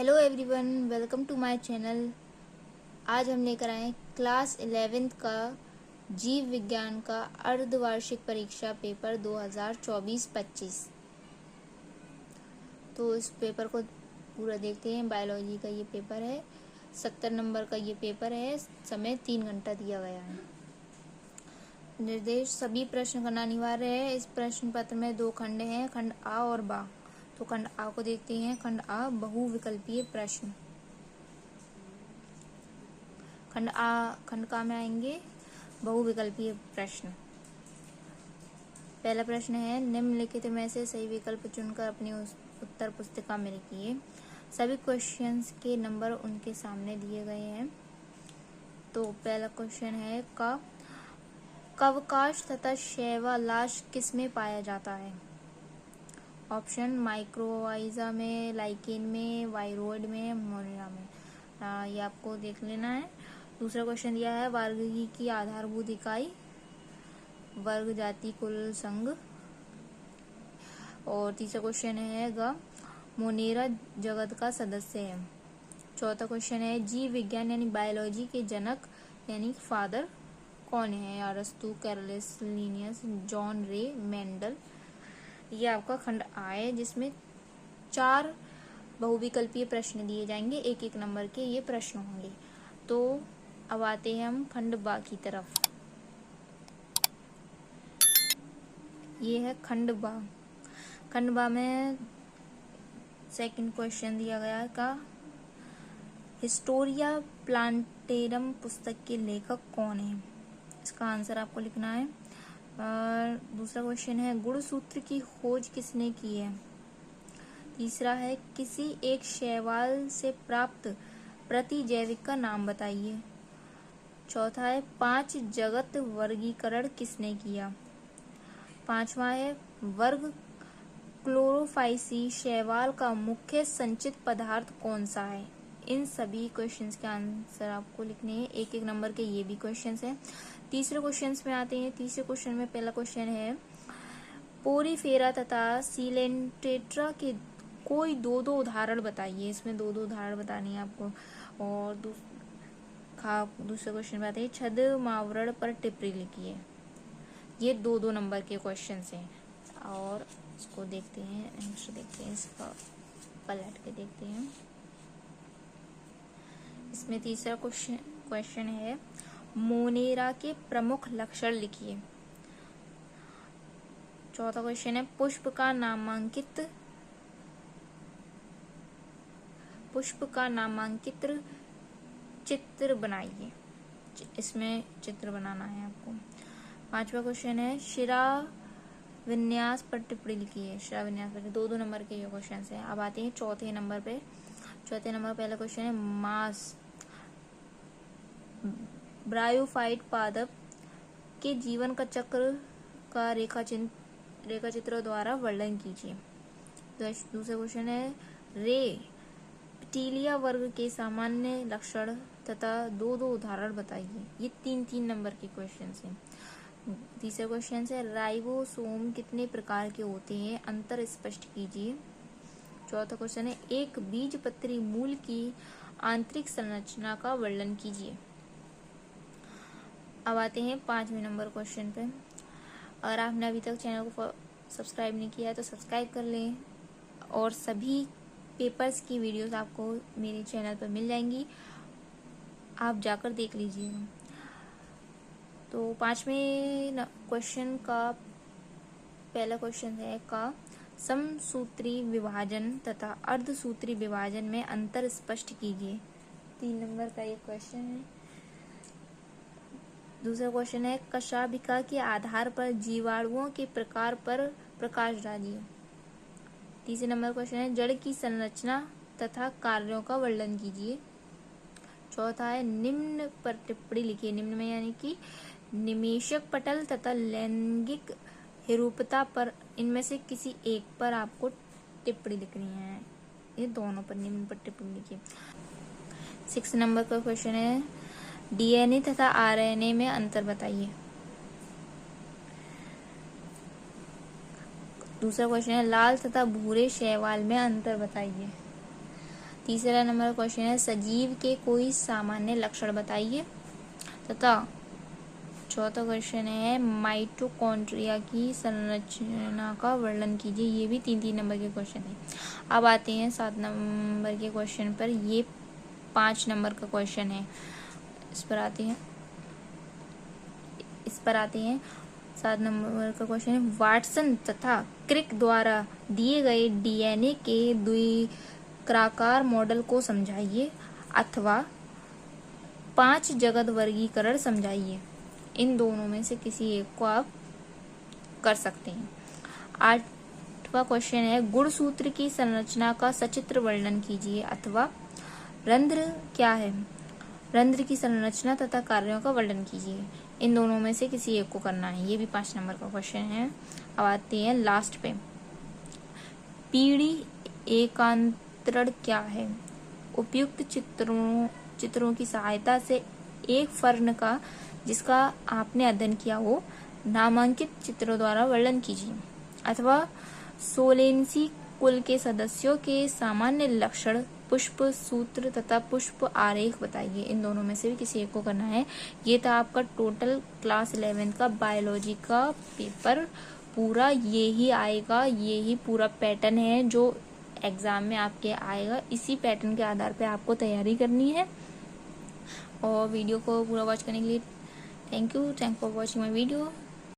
Hello everyone, welcome to my channel. आज हम लेकर आए क्लास 11th का जीव विज्ञान का अर्धवार्षिक परीक्षा पेपर 2024-25। तो इस पेपर को पूरा देखते हैं। बायोलॉजी का ये पेपर है, 70 नंबर का ये पेपर है। समय 3 घंटा दिया गया है। निर्देश: सभी प्रश्न करना अनिवार्य है। इस प्रश्न पत्र में 2 खंड हैं, खंड आ और बा। तो खंड आ को देखते हैं। खंड आ, बहुविकल्पीय प्रश्न। खंड का में आएंगे बहुविकल्पीय प्रश्न। पहला प्रश्न है, निम्नलिखित में से सही विकल्प चुनकर अपनी उत्तर पुस्तिका में लिखिए। सभी क्वेश्चंस के नंबर उनके सामने दिए गए हैं। तो पहला क्वेश्चन है, कवकाश तथा शैवालाश किसमें पाया जाता है? ऑप्शन: माइक्रोवाइजा में, लाइकेन में, वायरोइड में, मोनेरा में। ये आपको देख लेना है। दूसरा क्वेश्चन दिया है, वर्ग की आधारभूत इकाई वर्ग, जाति, कुल, संघ। और तीसरा क्वेश्चन है, मोनेरा जगत का सदस्य है। चौथा क्वेश्चन है, जीव विज्ञान यानी बायोलॉजी के जनक यानी फादर कौन है? अरस्तु, कैरोलस, लिनियस, जॉन रे, मेंडल। ये आपका खंड आ है, जिसमें 4 बहुविकल्पीय प्रश्न दिए जाएंगे। 1-1 नंबर के ये प्रश्न होंगे। तो अब आते हैं हम खंड बा की तरफ। ये है खंड बा। खंड बा में सेकंड क्वेश्चन दिया गया का, हिस्टोरिया प्लांटेरम पुस्तक के लेखक कौन है? इसका आंसर आपको लिखना है। और दूसरा क्वेश्चन है, गुणसूत्र की खोज किसने की है? तीसरा है, किसी एक शैवाल से प्राप्त प्रतिजैविक का नाम बताइए। चौथा है, 5 जगत वर्गीकरण किसने किया? 5वां है, वर्ग क्लोरोफाइसी शैवाल का मुख्य संचित पदार्थ कौन सा है? इन सभी क्वेश्चंस के आंसर आपको लिखने हैं। 1-1 नंबर के ये भी क्वेश्चंस हैं। तीसरे क्वेश्चंस में आते हैं। तीसरे क्वेश्चन में पहला क्वेश्चन है, पोरीफेरा तथा सीलेंटेट्रा के कोई 2 उदाहरण बताइए। इसमें 2 उदाहरण बतानी है आपको। और दूसरे क्वेश्चन में आते हैं, छद मावरण पर टिप्पणी लिखिए। ये 2-2 नंबर के क्वेश्चंस हैं। और इसको देखते हैं, आंसर देखते हैं, इसका पलट के देखते हैं। इसमें तीसरा क्वेश्चन है, मोनेरा के प्रमुख लक्षण लिखिए। चौथा क्वेश्चन है, पुष्प का नामांकित चित्र बनाइए। इसमें चित्र बनाना है आपको। 5वां क्वेश्चन है, शिरा विन्यास पर टिप्पणी लिखिए। शिरा विन्यास पर 2-2 नंबर के ये क्वेश्चन है। अब आते हैं चौथे नंबर पे। चौथे नंबर पहला क्वेश्चन है, मास ब्रायोफाइट पादप के जीवन का चक्र का रेखाचित्र द्वारा वर्णन कीजिए। दूसरा क्वेश्चन है, रेप्टिलिया वर्ग के सामान्य लक्षण तथा 2-2 उदाहरण बताइए। ये 3-3 नंबर के क्वेश्चन हैं। तीसरा क्वेश्चन है, राइबोसोम कितने प्रकार के होते हैं? अंतर स्पष्ट कीजिए। चौथा क्वेश्चन है, एक बीजपत्री मूल की आंतरिक संरचना का वर्णन कीजिए। अब आते हैं 5वें नंबर क्वेश्चन पे। अगर आपने अभी तक चैनल को सब्सक्राइब नहीं किया है तो सब्सक्राइब कर लें। और सभी पेपर्स की वीडियोस आपको मेरे चैनल पर मिल जाएंगी, आप जाकर देख लीजिएगा। तो 5वें क्वेश्चन का पहला क्वेश्चन है, समसूत्री विभाजन तथा अर्धसूत्री विभाजन में अंतर स्पष्ट कीजिए। 3 नंबर का ये क्वेश्चन है। दूसरा क्वेश्चन है, कशाभिका के आधार पर जीवाणुओं के प्रकार पर प्रकाश डालिए। तीसरे नंबर क्वेश्चन है, जड़ की संरचना तथा कार्यों का वर्णन कीजिए। चौथा है, निम्न पर टिप्पणी लिखिए। निम्न में यानी कि निमेषक पटल तथा लैंगिक हिरूपता पर इनमें से किसी एक पर आपको टिप्पणी लिखनी है। ये दोनों पर निम्न पर टिप्पणी लिखिए। 6 नंबर का क्वेश्चन है, डीएनए तथा आरएनए में अंतर बताइए। दूसरा क्वेश्चन है, लाल तथा भूरे शैवाल में अंतर बताइए। तीसरा नंबर क्वेश्चन है सजीव के कोई सामान्य लक्षण बताइए। तथा चौथा क्वेश्चन है माइटोकॉन्ड्रिया की संरचना का वर्णन कीजिए। ये भी 3-3 नंबर के क्वेश्चन है। अब आते हैं 7 नंबर के क्वेश्चन पर। ये 5 नंबर का क्वेश्चन है। इस पर आते हैं 7 नंबर का क्वेश्चन है वाटसन तथा क्रिक द्वारा दिए गए डीएनए के द्विक्राकार मॉडल को समझाइए अथवा 5 जगत वर्गीकरण समझाइए। इन दोनों में से किसी एक को आप कर सकते हैं। 8वां क्वेश्चन है गुणसूत्र की संरचना का सचित्र वर्णन कीजिए अथवा रंध्र क्या है, रंध्र की संरचना तथा कार्यों का वर्णन कीजिए। इन दोनों में से किसी एक को करना है। ये भी 5 नंबर का क्वेश्चन है। अब आते हैं लास्ट पे। पीढ़ी एकांतरण क्या है। उपयुक्त चित्रों की सहायता से एक फर्न का जिसका आपने अध्ययन किया हो नामांकित चित्रों द्वारा वर्णन कीजिए अथवा सोलेन्सी कुल के सदस्यों के सामान्य लक्षण, पुष्प सूत्र तथा पुष्प आरेख बताइए। इन दोनों में से भी किसी एक को करना है। ये था आपका टोटल क्लास 11 का बायोलॉजी का पेपर पूरा। ये ही आएगा, ये ही पूरा पैटर्न है जो एग्जाम में आपके आएगा। इसी पैटर्न के आधार पे आपको तैयारी करनी है। और वीडियो को पूरा वॉच करने के लिए thank you for watching my video.